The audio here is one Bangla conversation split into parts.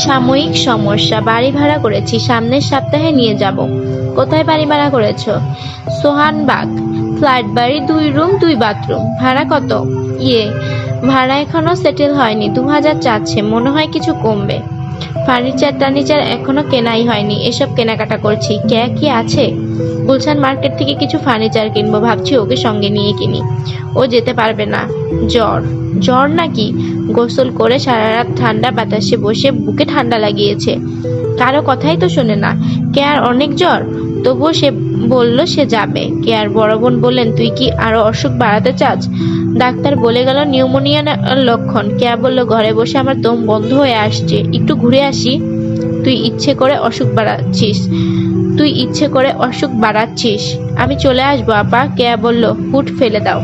সাময়িক সমস্যা, বাড়ি ভাড়া করেছি, সামনের সপ্তাহে নিয়ে যাব। কোথায় বাড়ি ভাড়া করেছো? সোহানবাগ, ফ্ল্যাট বাড়ি, 2 রুম 2 বাথরুম। ভাড়া কত? ভাড়া এখনো সেটেল হয়নি, 2000 চাচ্ছে, মনে হয় কিছু কমবে। ফার্নিচার এখনো কেনাই হয়নি, এসব কেনাকাটা করছি। কি আছে? গুলশান মার্কেট থেকে কিছু ফার্নিচার কিনবো, ভাবছি ওকে সঙ্গে নিয়ে কিনি। ও যেতে পারবে না, জ্বর নাকি? গোসল করে সারা রাত ঠান্ডা বাতাসে বসে বুকে ঠান্ডা লাগিয়েছে, কারো কথাই তো শোনে না। কেয়ার অনেক জ্বর, তবুও সে বলল সে যাবে। কেয়ার বড় বোন বললেন, তুই কি আরো অসুখ বাড়াতে চাস? ডাক্তার বলে গেল নিউমোনিয়ার লক্ষণ। কেয়া বলল, ঘরে বসে আমার দম বন্ধ হয়ে আসছে, একটু ঘুরে আসি। তুই ইচ্ছে করে অসুখ বাড়াচ্ছিস। আমি চলে আসবো আপা। কেয়া বলল, হুট ফেলে দাও।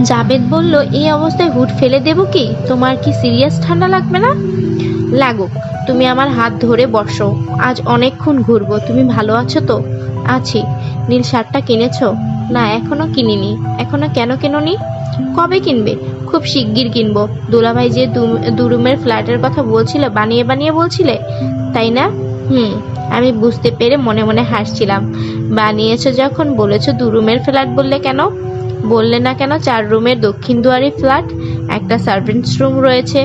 জাবেদ বলল, এই অবস্থায় হুট ফেলে দেব কি? তোমার কি সিরিয়াস ঠান্ডা লাগবে না? লাগুক, তুমি আমার হাত ধরে বসো, আজ অনেকক্ষণ ঘুরবো। তুমি ভালো আছো তো? আছি। নীল শার্টটা কিনেছো? না, এখনো কিনিনি। এখনো কেন কেননি? কবে কিনবে? খুব শিগগির কিনবো। দুলাভাই যে 2 রুমের ফ্ল্যাটের কথা বলছিল, বানিয়ে বলছিলে, তাই না? আমি বুঝতে পেরে মনে মনে হাসছিলাম। বানিয়েছো যখন বলেছো 2 রুমের ফ্ল্যাট, বললে না কেন 4 রুমের দক্ষিণ দুয়ারি ফ্ল্যাট, একটা সার্ভেন্টস রুম রয়েছে।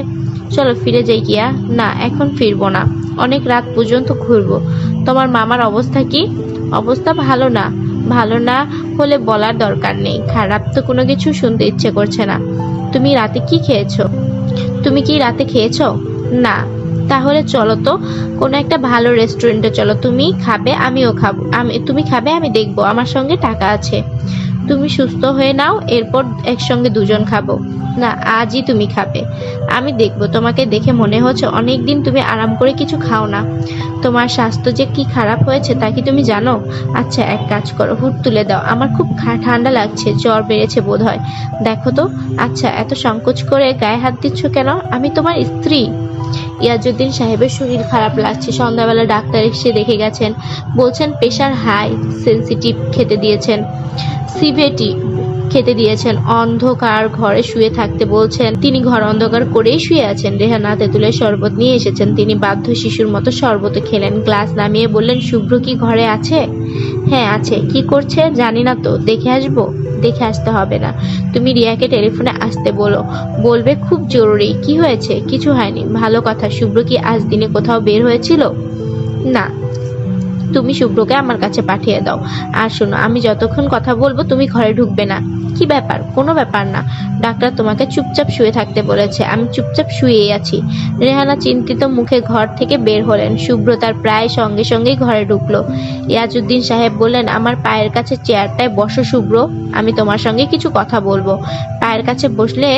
চলো ফিরে যাই কিয়া। না, এখন ফিরবো না, অনেক রাত পর্যন্ত ঘুরবো। তোমার মামার অবস্থা কি? অবস্থা ভালো না হলে বলার দরকার নেই, খারাপ তো কোনো কিছু শুনতে ইচ্ছে করছে না। তুমি কি রাতে খেয়েছো? না। তাহলে চলো তো কোনো একটা ভালো রেস্টুরেন্টে চলো। তুমি খাবে, আমিও খাবো। তুমি খাবে, আমি দেখবো, আমার সঙ্গে টাকা আছে। তুমি সুস্থ হয়ে নাও, এরপর একসঙ্গে 2 জন খাবো। না, আজই তুমি খাবে। আমি দেখবো। তোমাকে দেখে মনে হচ্ছে অনেকদিন তুমি আরাম করে কিছু খাও না। তোমার স্বাস্থ্য যে কি খারাপ হয়েছে তা কি তুমি জানো? আচ্ছা, এক কাজ করো, হুড তুলে দাও। আমার খুব ঠান্ডা লাগছে, জ্বর বেড়েছে বোধহয়। দেখো তো। আচ্ছা, এত সংকোচ করে গায়ে হাত দিচ্ছ কেন? আমি তোমার স্ত্রী। ইয়াজউদ্দিন সাহেবের শরীর খারাপ লাগছে। সন্ধ্যাবেলা ডাক্তার এসে দেখে গেছেন, বলছেন প্রেশার হাই, সেনসিটিভ খেতে দিয়েছেন, সিভেটি খেতে দিয়েছেন, অন্ধকার ঘরে শুয়ে থাকতে বলছেন। তিনি ঘর অন্ধকার করেই শুয়ে আছেন। রেহানা তেঁতুলের শরবত নিয়ে এসেছেন, তিনি বাধ্য শিশুর মতো শরবত খেলেন। গ্লাস নামিয়ে বললেন, শুভ্র কি ঘরে আছে? হ্যাঁ আছে। কি করছে? জানি না তো, দেখে আসবো। দেখে আসতে হবে না, তুমি রিয়াকে টেলিফোনে আসতে বলবে, খুব জরুরি। কি হয়েছে? কিছু হয়নি। ভালো কথা। শুভ্র কি আজ দিনে কোথাও বের হয়েছিল? না। তুমি শুভ্রকে আমার কাছে পাঠিয়ে দাও। আর শোনো, আমি যতক্ষণ কথা বলবো তুমি ঘরে ঢুকবে না। কি ব্যাপার? কোনো ব্যাপার না, ডাক্তার তোমাকে চুপচাপ শুয়ে থাকতে বলেছে। আমি চুপচাপ শুয়েই আছি। রেহানা চিন্তিত মুখে ঘর থেকে বের হলেন। শুভ্র তার প্রায় সঙ্গে সঙ্গেই ঘরে ঢুকলো। ইয়াজউদ্দিন সাহেব বললেন, আমার পায়ের কাছে চেয়ারটায় বসো শুভ্র, আমি তোমার সঙ্গে কিছু কথা বলবো। পায়ের কাছে বসলে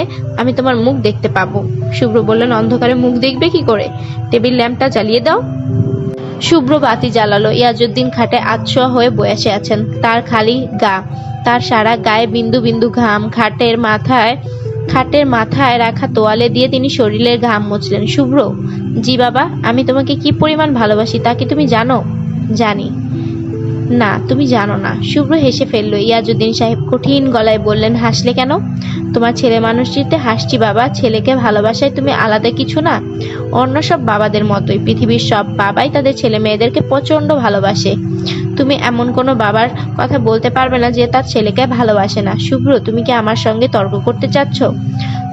আমি তোমার মুখ দেখতে পাবো। শুভ্র বললেন, অন্ধকারে মুখ দেখবে কি করে? টেবিল ল্যাম্পটা জ্বালিয়ে দাও। শুভ্র বাতি জ্বালালো। ইয়াজউদ্দিন খাটে আধশোয়া হয়ে বসে আছেন। তার খালি গা, তার সারা গায়ে বিন্দু বিন্দু ঘাম। খাটের মাথায় রাখা তোয়ালে দিয়ে তিনি শরীরের ঘাম মুছলেন। শুভ্র। জি বাবা। আমি তোমাকে কি পরিমাণ ভালোবাসি তা কি তুমি জানো? জানি। না, তুমি জানো না। শুভ্র হেসে ফেললো। ইয়াজউদ্দিন সাহেব কঠিন গলায় বললেন, হাসলে কেন? তোমার ছেলে মানুষটিতে হাসছি বাবা। ছেলেকে ভালোবাসায় তুমি আলাদা কিছু না, অন্য সব বাবাদের মতোই। পৃথিবীর সব বাবাই তাদের ছেলে মেয়েদেরকে প্রচন্ড ভালোবাসে। তুমি এমন কোনো বাবার কথা বলতে পারবে না যে তার ছেলেকে ভালোবাসে না। শুভ্র, তুমি কি আমার সঙ্গে তর্ক করতে চাচ্ছ?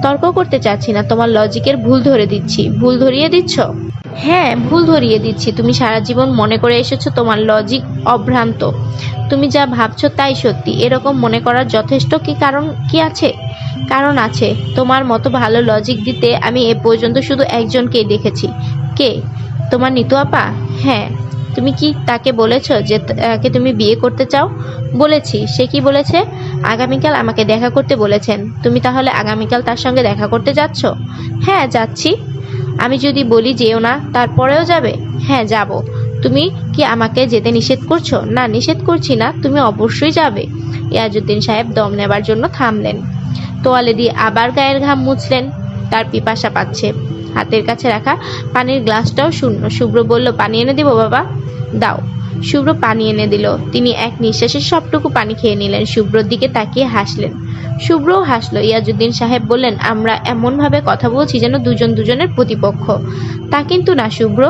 তর্ক করতে চাচ্ছি না, তোমার লজিকের ভুল ধরিয়ে দিচ্ছ। হ্যাঁ, ভুল ধরিয়ে দিচ্ছি। তুমি সারা জীবন মনে করে এসেছো তোমার লজিক অভ্রান্ত। তুমি যা ভাবছো তাই সত্যি, এরকম মনে করার যথেষ্ট কারণ আছে। তোমার মতো ভালো লজিক দিতে আমি এ পর্যন্ত শুধু একজনকেই দেখেছি। কে? তোমার নিতু আপা। হ্যাঁ। তুমি কি তাকে বলেছো যে তাকে তুমি বিয়ে করতে চাও? বলেছি। সে কি বলেছে? আগামীকাল আমাকে দেখা করতে বলেছেন। তুমি তাহলে আগামীকাল তার সঙ্গে দেখা করতে যাচ্ছ? হ্যাঁ, যাচ্ছি। আমি যদি বলি যেও না, তারপরেও যাবে? হ্যাঁ, যাব। তুমি কি আমাকে যেতে নিষেধ করছো? না, নিষেধ করছি না, তুমি অবশ্যই যাবে। ইয়াজউদ্দিন সাহেব দম নেবার জন্য থামলেন। তোয়ালে দিয়ে আবার গায়ের ঘাম মুছলেন। তার পিপাসা পাচ্ছে। হাতের কাছে রাখা পানির গ্লাসটাও শূন্য। শুভ্র বলল, পানি এনে দিব বাবা? দাও। শুভ্র পানি এনে দিল। তিনি এক নিঃশ্বাসে সবটুকু পানি খেয়ে নিলেন। শুভ্রর দিকে তাকিয়ে হাসলেন। শুভ্রও হাসলো। ইয়াজউদ্দিন সাহেব বললেন, আমরা এমন ভাবে কথা বলছি যেন দুজন দুজনের প্রতিপক্ষ। তা কিন্তু না শুভ্র,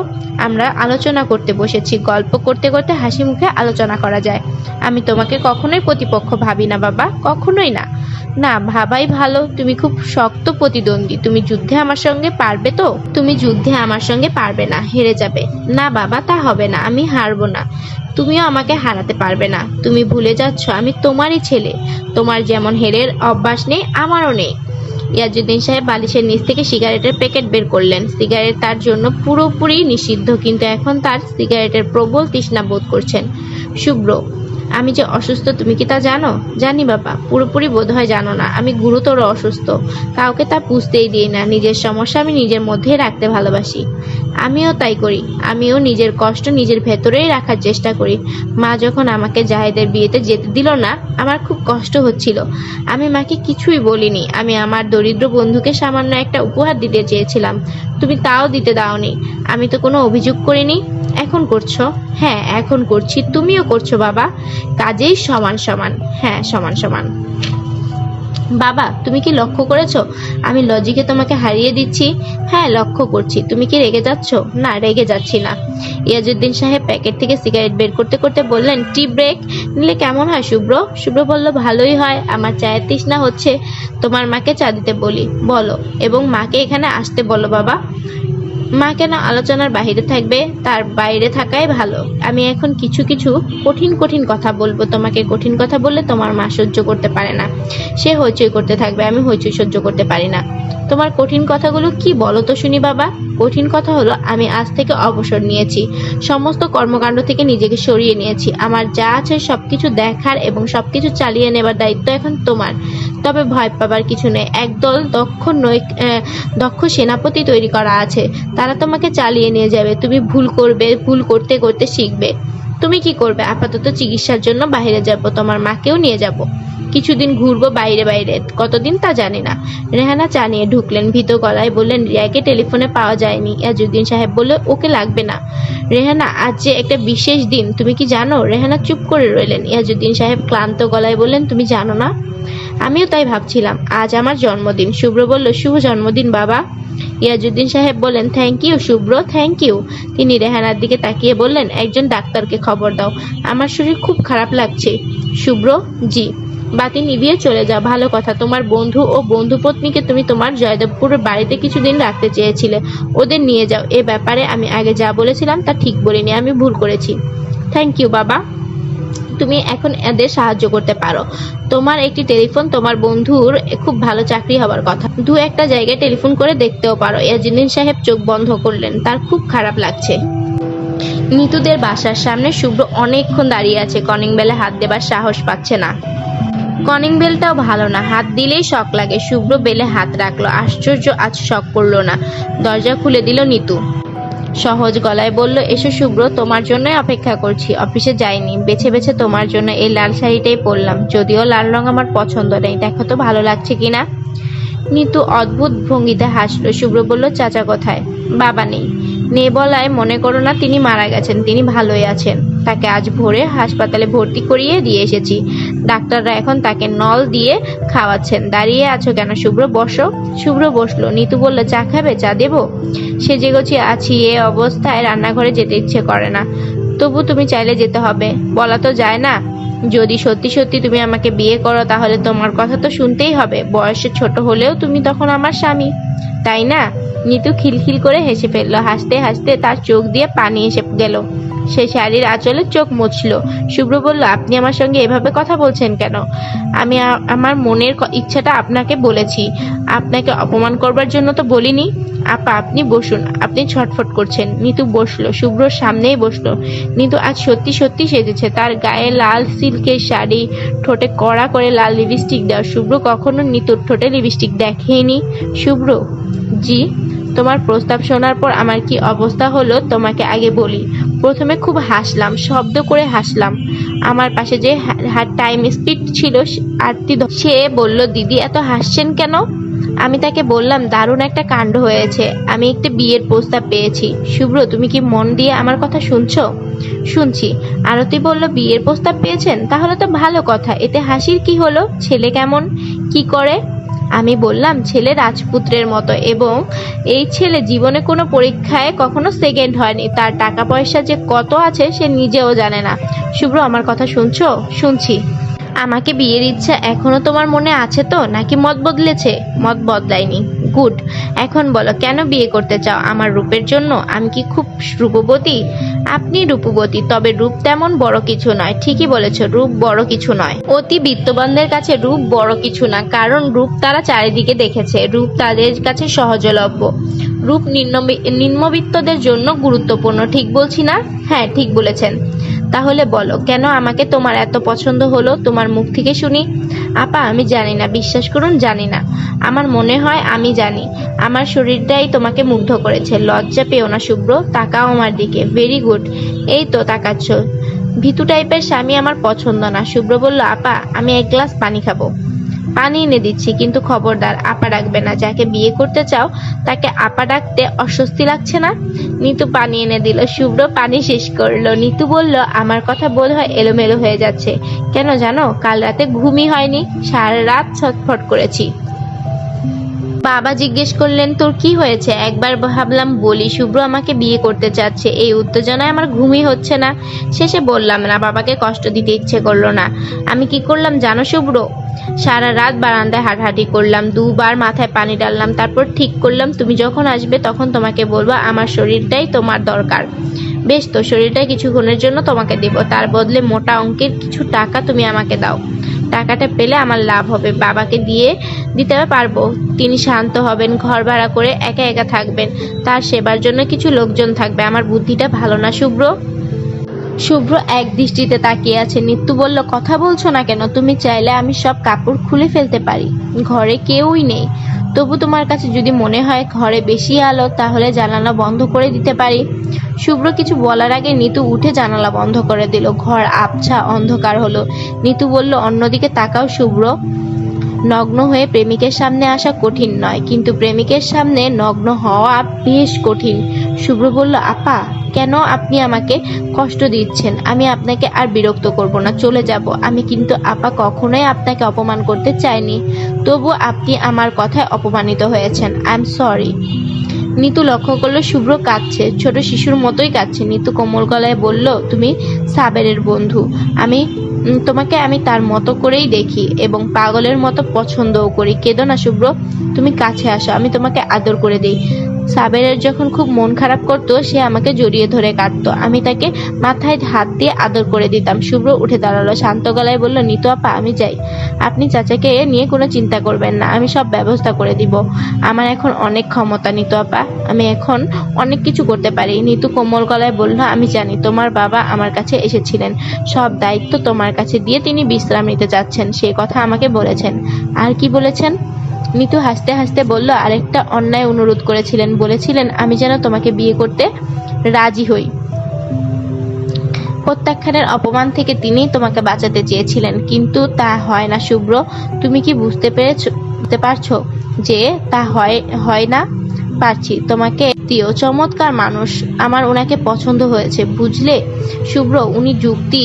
আমরা আলোচনা করতে বসেছি। গল্প করতে করতে হাসি মুখে আলোচনা করা যায়। আমি তোমাকে কখনোই প্রতিপক্ষ ভাবি না বাবা, কখনোই না। না ভাবাই ভালো। তুমি খুব শক্ত প্রতিদ্বন্দ্বী। তুমি যুদ্ধে আমার সঙ্গে পারবে তো? তুমি যুদ্ধে আমার সঙ্গে পারবে না, হেরে যাবে। না বাবা, তা হবে না, আমি হারবো না। তুমিও আমাকে হারাতে পারবে না। তুমি ভুলে যাচ্ছ আমি তোমারই ছেলে। তোমার যেমন হেরের অভ্যাস নেই, আমারও নেই। ইয়াজউদ্দিন সাহেব বালিশের নিচ থেকে সিগারেটের প্যাকেট বের করলেন। সিগারেট তার জন্য পুরোপুরি নিষিদ্ধ, কিন্তু এখন তার সিগারেটের প্রবল তৃষ্ণা বোধ করছেন। শুভ্র, আমি যে অসুস্থ তুমি কি তা জানো? জানি বাবা, পুরোপুরি বোধহয় জানো না। আমি গুরুতর অসুস্থ, কাউকে তা বুঝতেই দিই না। নিজের সমস্যা আমি নিজের মধ্যেই রাখতে ভালোবাসি। আমিও তাই করি। আমিও নিজের কষ্ট নিজের ভেতরেই রাখার চেষ্টা করি। মা যখন আমাকে জাহেদের বিয়েতে যেতে দিল না, আমার খুব কষ্ট হচ্ছিল। আমি মাকে কিছুই বলিনি। আমি আমার দরিদ্র বন্ধুকে সামান্য একটা উপহার দিতে চেয়েছিলাম, তুমি তাও দিতে দাওনি। আমি তো কোনো অভিযোগ করিনি। এখন করছো? হ্যাঁ, এখন করছি। তুমিও করছো বাবা। কাজেই সমান সমান। হ্যাঁ, সমান সমান। বাবা, তুমি কি লক্ষ্য করেছো আমি লজিকে তোমাকে হারিয়ে দিচ্ছি? হ্যাঁ, লক্ষ্য করছি। তুমি কি রেগে যাচ্ছ? না, রেগে যাচ্ছি না। ইয়াজউদ্দিন সাহেব প্যাকেট থেকে সিগারেট বের করতে করতে বললেন, টি ব্রেক নিলে কেমন হয় শুভ্র? শুভ্র বলল, ভালোই হয়। আমার চায়ের তৃষ্ণা হচ্ছে। তোমার মাকে চা দিতে বলি, বলো, এবং মাকে এখানে আসতে বলো বাবা। মা কেন আলোচনার বাহিরে থাকবে? তার বাইরে থাকাই ভালো। আমি এখন কিছু কিছু কঠিন কঠিন কথা বলবো তোমাকে। কঠিন কথা বললে তোমার মা সহ্য করতে পারে না, সে হইচই করতে থাকবে। আমি হইচই সহ্য করতে পারি না। তোমার কঠিন কথাগুলো কি বলো তো শুনি বাবা। কঠিন কথা হলো, আমি আজ থেকে অবসর নিয়েছি। সমস্ত কর্মকাণ্ড থেকে নিজেকে সরিয়ে নিয়েছি। আমার যা আছে সবকিছু দেখার এবং সবকিছু চালিয়ে নেবার দায়িত্ব এখন তোমার। তবে ভয় পাবার কিছু নেই। একদল দক্ষ সেনাপতি তৈরি করা আছে, তারা তোমাকে চালিয়ে নিয়ে যাবে। তুমি ভুল করবে, ভুল করতে করতে শিখবে। তুমি কি করবে? আপাতত চিকিৎসার জন্য বাইরে যাব, তোমার মাকেও নিয়ে যাব। কিছুদিন ঘুরবো বাইরে বাইরে, কতদিন তা জানি না। রেহানা চা নিয়ে ঢুকলেন। ভীত গলায় বললেন, রিয়াকে টেলিফোনে পাওয়া যায়নি। ইয়াজউদ্দিন সাহেব বলল, ওকে লাগবে না। রেহানা, আজ যে একটা বিশেষ দিন, তুমি কি জানো? রেহানা চুপ করে রইলেন। ইয়াজউদ্দিন সাহেব ক্লান্ত গলায় বললেন, তুমি জানো না? আমিও তাই ভাবছিলাম। আজ আমার জন্মদিন। শুভ্র বলল, শুভ জন্মদিন বাবা। ইয়াজউদ্দিন সাহেব বললেন, thank you Shubhro, thank you. তিনি রেহানার দিকে তাকিয়ে বললেন, একজন ডাক্তারকে খবর দাও, আমার শরীর খুব খারাপ লাগছে। শুভ্র, জি। বাতি নিভিয়ে চলে যাও। ভালো কথা। তোমার বন্ধু ও বন্ধুপত্নীকে তুমি তোমার জয়দেবপুরের বাড়িতে কিছুদিন রাখতে চেয়েছিলে, ওদের নিয়ে যাও। এ ব্যাপারে আমি আগে যা বলেছিলাম তা ঠিক বলিনি, আমি ভুল করেছি। থ্যাংক ইউ বাবা। তুমি এখন এদের সাহায্য করতে পারো। তোমার একটি টেলিফোন, তোমার বন্ধুর খুব ভালো চাকরি হবার কথা। দু একটা জায়গায় টেলিফোন করে দেখতেও পারো। ইয়াজউদ্দিন সাহেব চোখ বন্ধ করলেন। তার খুব খারাপ লাগছে। নিতুদের বাসার সামনে শুভ্র অনেকক্ষণ দাঁড়িয়ে আছে। কলিং বেলে হাত দেবার সাহস পাচ্ছে না। কলিং বেলটাও ভালো না, হাত দিলেই শক লাগে। শুভ্র বেলে হাত রাখলো। আশ্চর্য, আজ শক করলো না। দরজা খুলে দিল নিতু। সহজ গলায় বলল, এসো শুভ্র, তোমার জন্যই অপেক্ষা করছি। অফিসে যাইনি, বেছে বেছে তোমার জন্য এই লাল শাড়িটাই পরলাম। যদিও লাল রং আমার পছন্দ নেই, দেখো তো ভালো লাগছে কিনা। নিতু অদ্ভুত ভঙ্গিতে হাসলো। শুভ্র বলল, চাচা কোথায়? বাবা নেই। নেই বলায় মনে করো না তিনি মারা গেছেন, তিনি ভালোই আছেন। তাকে আজ ভোরে হাসপাতালে ভর্তি করিয়ে দিয়ে এসেছি। ডাক্তাররা এখন তাকে নল দিয়ে খাওয়াচ্ছেন। দাঁড়িয়ে আছো কেন শুভ্র, বসো। শুভ্র বসলো। নিতু বলল, চা খাবে? চা দেবো? সেজে গুছিয়ে আছি, এ অবস্থায় রান্নাঘরে যেতে ইচ্ছে করে না। তবু তুমি চাইলে যেতে হবে, বলা তো যায় না। যদি সত্যি সত্যি তুমি আমাকে বিয়ে করো, তাহলে তোমার কথা তো শুনতেই হবে। বয়সে ছোট হলেও তুমি তখন আমার স্বামী, তাই না? নিতু খিলখিল করে হেসে ফেললো। হাসতে হাসতে তার চোখ দিয়ে পানি এসে গেল। সে শাড়ির আঁচলে চোখ মুছল। শুভ্র বলল, আপনি আমার সঙ্গে এভাবে কথা বলছেন কেন? আমি আমার মনের ইচ্ছাটা আপনাকে বলেছি, আপনাকে অপমান করবার জন্য তো বলিনি। আপা, আপনি বসুন, আপনি ছটফট করছেন। নিতু বসলো, শুভ্রর সামনেই বসলো। নিতু আজ সত্যি সত্যি সেজেছে। তার গায়ে লাল সিল্কের শাড়ি, ঠোঁটে কড়া করে লাল লিপস্টিক দেওয়া। শুভ্র কখনো নিতুর ঠোঁটে লিপস্টিক দেখেনি। শুভ্র, জি। তোমার প্রস্তাব শোনার পর আমার কি অবস্থা হলো তোমাকে আগে বলি। প্রথমে খুব হাসলাম, শব্দ করে হাসলাম। আমার পাশে যে টাইম স্পিড ছিল আরতি, সে বলল, দিদি এত হাসছেন কেন? আমি তাকে বললাম, দারুণ একটা কাণ্ড হয়েছে, আমি একটা বিয়ের প্রস্তাব পেয়েছি। শুভ্র, তুমি কি মন দিয়ে আমার কথা শুনছো? শুনছি। আরতি বলল, বিয়ের প্রস্তাব পেয়েছেন? তাহলে তো ভালো কথা, এতে হাসির কি হলো? ছেলে কেমন? কি করে? আমি বললাম ছেলে রাজপুত্রের মতো, এবং এই ছেলে জীবনে কোনো পরীক্ষায় কখনো সেকেন্ড হয়নি। তার টাকা পয়সা যে কত আছে সে নিজেও জানে না। শুভ্র, আমার কথা শুনছো? শুনছি। আমাকে বিয়ের ইচ্ছা এখনো তোমার মনে আছে তো, নাকি মত বদলেছে? মত বদলায়নি। গুড। এখন বলো কেন বিয়ে করতে চাও? আমার রূপের জন্য? আমি কি খুব রূপবতী? আপনি রূপবতী, তবে রূপ তেমন বড় কিছু নয়। ঠিকই বলেছো, রূপ বড় কিছু নয়। অতি বিত্তবানদের কাছে রূপ বড় কিছু না, কারণ রূপ তারা চারিদিকে দেখেছে। রূপ তাদের কাছে সহজলভ্য। রূপ নিম্নবিত্তদের জন্য গুরুত্বপূর্ণ। ঠিক বলছি না? হ্যাঁ, ঠিক বলেছেন। তাহলে বলো কেন আমাকে তোমার এত পছন্দ হলো? তোমার মুখ থেকে শুনি। আপা, আমি জানি না, বিশ্বাস করুন, জানি না। আমার মনে হয় আমি জানি। আমার শরীরটাই তোমাকে মুগ্ধ করেছে। লজ্জা পেও না শুভ্র, তাকাও আমার দিকে। ভেরি গুড, এই তো তাকাচ্ছ। ভীতু টাইপের স্বামী আমার পছন্দ না। শুভ্র বলল, আপা আমি এক গ্লাস পানি খাবো। পানি এনে দিচ্ছি, কিন্তু খবরদার আপা ডাকবে না। যাকে বিয়ে করতে চাও তাকে আপা ডাকতে অস্বস্তি লাগছে না? নিতু পানি এনে দিল। শুভ্র পানি শেষ করলো। নিতু বলল, আমার কথা বোধ হয় এলোমেলো হয়ে যাচ্ছে। কেন জানো? কাল রাতে ঘুমই হয়নি, সারা রাত ছটফট করেছি। বাবা জিজ্ঞেস করলেন, তোর কি হয়েছে? একবার ভাবলাম বলি শুভ্র আমাকে বিয়ে করতে চাচ্ছে। এই উত্তেজনায় আমার ঘুমই হচ্ছে না। শেষে বললাম না, বাবাকে কষ্ট দিতে ইচ্ছে করলো না। আমি কি করলাম জানো শুভ্র? সারা রাত বারান্দায় হাঁটাহাঁটি করলাম, দুবার মাথায় পানি ডাললাম। তারপর ঠিক করলাম তুমি যখন আসবে তখন তোমাকে বলবো আমার শরীরটাই তোমার দরকার। বেশ তো, শরীরটা কিছুক্ষণের জন্য তোমাকে দেব, তার বদলে মোটা অঙ্কের কিছু টাকা তুমি আমাকে দাও। টাকাটা পেলে আমার লাভ হবে। বাবাকে দিতে পারবো। তিনি শান্ত হবেন, ঘর ভাড়া করে একা একা থাকবেন। তার সেবার জন্য কিছু লোকজন থাকবে। আমার বুদ্ধিটা ভালো না শুভ্র? শুভ্র এক দৃষ্টিতে তাকিয়ে আছে। নিত্যু বলল, কথা বলছো না কেন? তুমি চাইলে আমি সব কাপড় খুলে ফেলতে পারি। ঘরে কেউই নেই। তবু তোমার কাছে যদি মনে হয় ঘরে বেশি আলো, তাহলে জানালা বন্ধ করে দিতে পারি। শুভ্র কিছু বলার আগে নিতু উঠে জানালা বন্ধ করে দিল। ঘর আবছা অন্ধকার হলো। নিতু বলল, অন্যদিকে তাকাও শুভ্র। নগ্ন হয়ে প্রেমিকের সামনে আসা কঠিন নয়, কিন্তু প্রেমিকের সামনে নগ্ন হওয়া বেশ কঠিন। শুভ্র বলল, আপা কেন আপনি আমাকে কষ্ট দিচ্ছেন? আমি আপনাকে আর বিরক্ত করব না, চলে যাব আমি। কিন্তু আপা, কখনোই আপনাকে অপমান করতে চাইনি। তবু আপনি আমার কথায় অপমানিত হয়েছেন। I am sorry. নিতু লক্ষ্য করলো শুভ্র কাঁদছে, ছোট শিশুর মতোই কাঁদছে। নিতু কোমল গলায় বলল, তুমি সাবেরের বন্ধু। তোমাকে আমি তার মতো করেই দেখি এবং পাগলের মতো পছন্দও করি। কেঁদো না শুভ্র, তুমি কাছে আসো, আমি তোমাকে আদর করে দিই। সাবেরের যখন খুব মন খারাপ করতো সে আমাকে জড়িয়ে ধরে কাঁদতো। আমি তাকে মাথায় হাত দিয়ে আদর করে দিতাম। শুভ্র উঠে দাঁড়ালো, শান্ত গলায় বলল, নিতু আপা আমি যাই। আপনি চাচাকে নিয়ে কোনো চিন্তা করবেন না, আমি সব ব্যবস্থা করে দিব। আমার এখন অনেক ক্ষমতা নিতু আপা, আমি এখন অনেক কিছু করতে পারি। নিতু কোমল গলায় বলল, আমি জানি তোমার বাবা আমার কাছে এসেছিলেন, সব দায়িত্ব তোমার কাছে দিয়ে তিনি বিশ্রাম নিতে চাচ্ছেন, সেই কথা আমাকে বলেছেন। আর কি বলেছেন? নিতু হাসতে হাসতে বলল, আরেকটা অন্যায় অনুরোধ করেছিলেন, বলেছিলেন আমি যেন তোমাকে বিয়ে করতে রাজি হই। প্রত্যাখ্যানের অপমান থেকে তিনি তোমাকে বাঁচাতে চেয়েছিলেন, কিন্তু তা হয় না শুভ্র। তুমি কি বুঝতে পারছো যে তা হয় না? পারছি। তোমাকে দিও, চমৎকার মানুষ, আমার ওনাকে পছন্দ হয়েছে, বুঝলে শুভ্র। উনি যুক্তি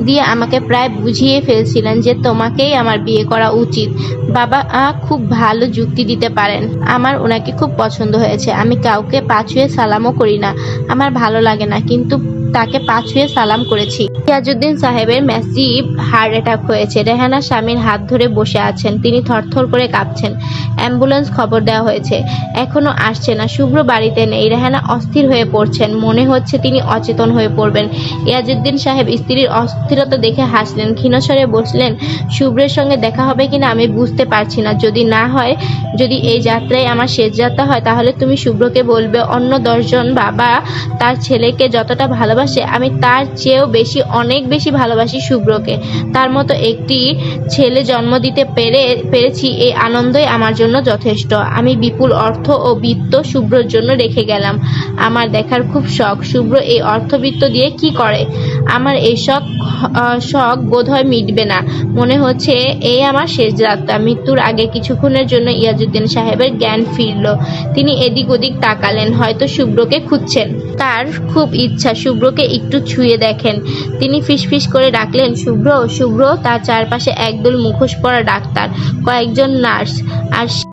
দিয়ে আমাকে প্রায় বুঝিয়ে ফেলছিলেন যে তোমাকেই আমার বিয়ে করা উচিত। বাবা খুব ভালো যুক্তি দিতে পারেন। আমার ওনাকে খুব পছন্দ হয়েছে। আমি কাউকে পা ছুঁয়ে সালামও করি না, আমার ভালো লাগে না, কিন্তু তাকে পা ছুঁয়ে সালাম করেছি। সিরাজউদ্দিন সাহেবের ম্যাসিভ হার্ট অ্যাটাক হয়েছে। রেহানা স্বামীর হাত ধরে বসে আছেন, তিনি থরথর করে কাঁপছেন। অ্যাম্বুলেন্স খবর দেওয়া হয়েছে, এখনো আসছে না। শুভ্র বাড়িতে নেই। রেহানা অস্থির হয়ে পড়ছেন, মনে হচ্ছে তিনি অচেতন হয়ে পড়বেন। সিরাজউদ্দিন সাহেব স্ত্রীর অস্থিরতা দেখে হাসলেন, ক্ষীণস্বরে বললেন, শুভ্রের সঙ্গে দেখা হবে কিনা আমি বুঝতে পারছি না। যদি এই যাত্রায় আমার শেষ যাত্রা হয়, তাহলে তুমি শুভ্রকে বলবে অন্য 10 জন বাবা তার ছেলেকে যতটা ভালোবাসে, আমি তার চেয়েও বেশি, অনেক বেশি ভালোবাসি শুভ্রকে। তার মতো একটি ছেলে জন্ম দিতে পেরেছি, এই আনন্দই আমার জন্য যথেষ্ট। আমি বিপুল অর্থ ও বিত্ত শুভ্রর জন্য রেখে গেলাম। আমার দেখার খুব শখ, শুভ্র এই অর্থবিত্ত দিয়ে কি করে। আমার এই শখ বোধহয় মিটবে না। মনে হচ্ছে এই আমার শেষ যাত্রা। মৃত্যুর আগে কিছুক্ষণের জন্য সিরাজউদ্দিন সাহেবের জ্ঞান ফিরল। তিনি এদিক ওদিক তাকালেন, হয়তো শুভ্রকে খুঁজছেন। তার খুব ইচ্ছা শুভ্রকে একটু ছুঁয়ে দেখেন। তিনি ফিসফিস করে ডাকলেন, শুভ্র শুভ্র। তার চারপাশে একদল মুখোশ পরা ডাক্তার, কয়েকজন নার্স আর